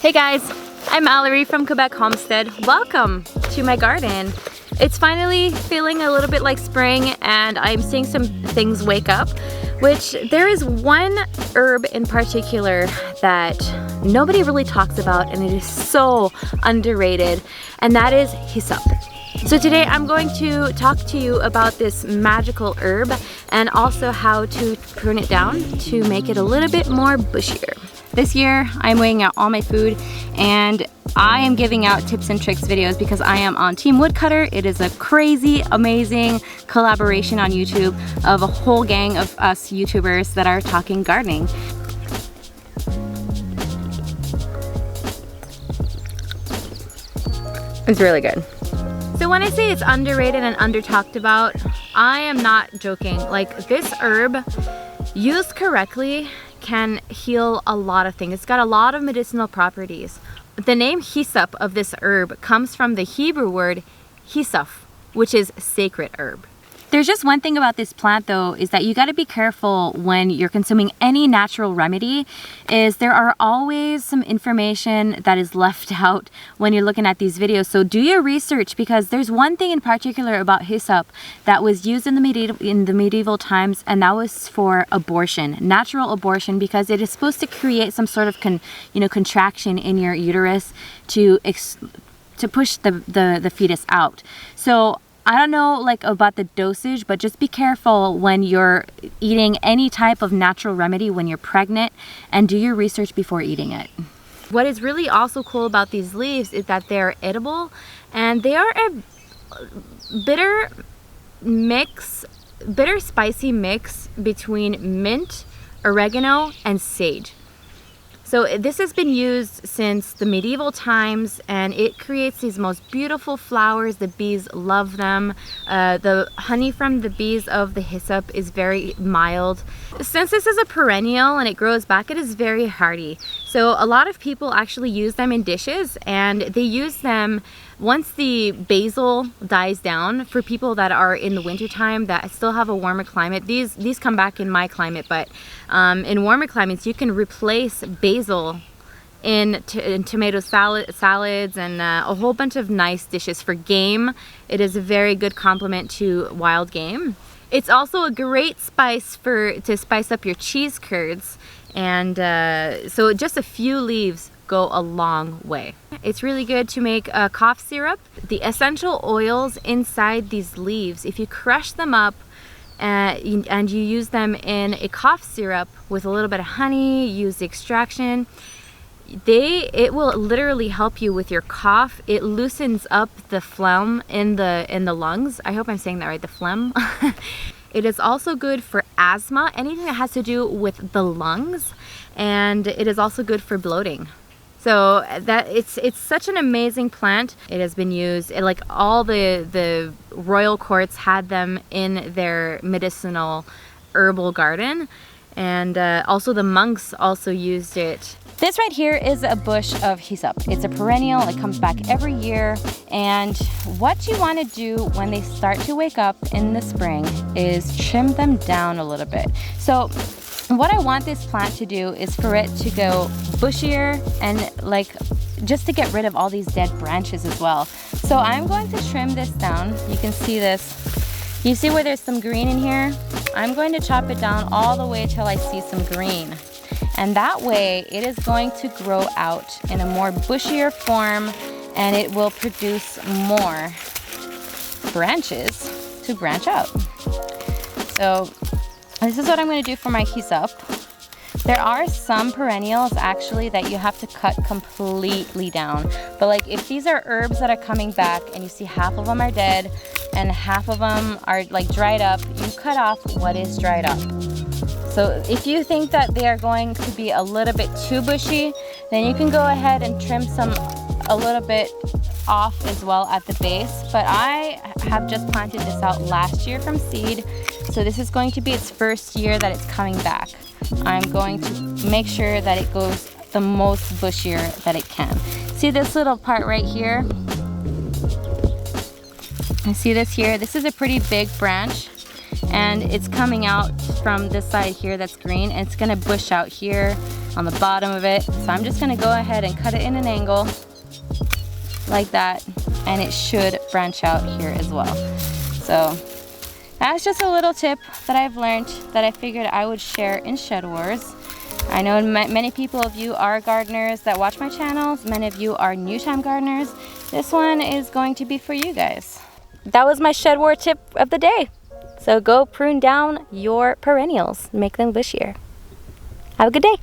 Hey guys, I'm Mallory from Quebec Homestead. Welcome to my garden. It's finally feeling a little bit like spring and I'm seeing some things wake up, which there is one herb in particular that nobody really talks about and it is so underrated, and that is hyssop. So today I'm going to talk to you about this magical herb and also how to prune it down to make it a little bit more bushier. This year I'm weighing out all my food and I am giving out tips and tricks videos because I am on Team Woodcutter. It is a crazy, amazing collaboration on YouTube of a whole gang of us YouTubers that are talking gardening. It's really good. So when I say it's underrated and under talked about, I am not joking. Like, this herb, used correctly, can heal a lot of things. It's got a lot of medicinal properties. The name hyssop of this herb comes from the Hebrew word hyssop, which is sacred herb. There's just one thing about this plant though, is that you got to be careful when you're consuming any natural remedy, is there are always some information that is left out when you're looking at these videos. So do your research, because there's one thing in particular about hyssop that was used in the medieval times, and that was for abortion, natural abortion, because it is supposed to create some sort of contraction in your uterus to push the fetus out. So I don't know about the dosage, but just be careful when you're eating any type of natural remedy when you're pregnant, and do your research before eating it. What is really also cool about these leaves is that they're edible, and they are a bitter spicy mix between mint, oregano, and sage. So this has been used since the medieval times, and it creates these most beautiful flowers. The bees love them. The honey from the bees of the hyssop is very mild. Since this is a perennial and it grows back, it is very hardy. So a lot of people actually use them in dishes, and they use them once the basil dies down. For people that are in the wintertime that still have a warmer climate, these come back in my climate, but in warmer climates you can replace basil in tomato salads and a whole bunch of nice dishes. For game, it is a very good complement to wild game. It's also a great spice to spice up your cheese curds, and so just a few leaves go a long way. It's really good to make a cough syrup. The essential oils inside these leaves, if you crush them up and you use them in a cough syrup with a little bit of honey, use the extraction, it will literally help you with your cough. It loosens up the phlegm in the lungs. I hope I'm saying that right, the phlegm. It is also good for asthma, anything that has to do with the lungs, and it is also good for bloating. So that it's such an amazing plant. It has been used, like all the royal courts had them in their medicinal herbal garden, and also the monks also used it. This right here is a bush of hyssop. It's a perennial, it comes back every year, and what you want to do when they start to wake up in the spring is trim them down a little bit. So what I want this plant to do is for it to go bushier and just to get rid of all these dead branches as well. So I'm going to trim this down. You can see this. You see where there's some green in here? I'm going to chop it down all the way till I see some green. And that way it is going to grow out in a more bushier form, and it will produce more branches to branch out. So this is what I'm going to do for my hyssop. There are some perennials actually that you have to cut completely down. But if these are herbs that are coming back and you see half of them are dead and half of them are dried up, you cut off what is dried up. So if you think that they are going to be a little bit too bushy, then you can go ahead and trim a little bit off as well at the base. But I have just planted this out last year from seed, so this is going to be its first year that it's coming back. I'm going to make sure that it goes the most bushier that it can. See this little part right here? See this here? This is a pretty big branch, and it's coming out from this side here that's green, and it's gonna bush out here on the bottom of it. So I'm just gonna go ahead and cut it in an angle like that, and it should branch out here as well. So that's just a little tip that I've learned that I figured I would share in Shed Wars. I know many people of you are gardeners that watch my channels. Many of you are new time gardeners. This one is going to be for you guys. That was my Shed War tip of the day. So go prune down your perennials, make them bushier. Have a good day.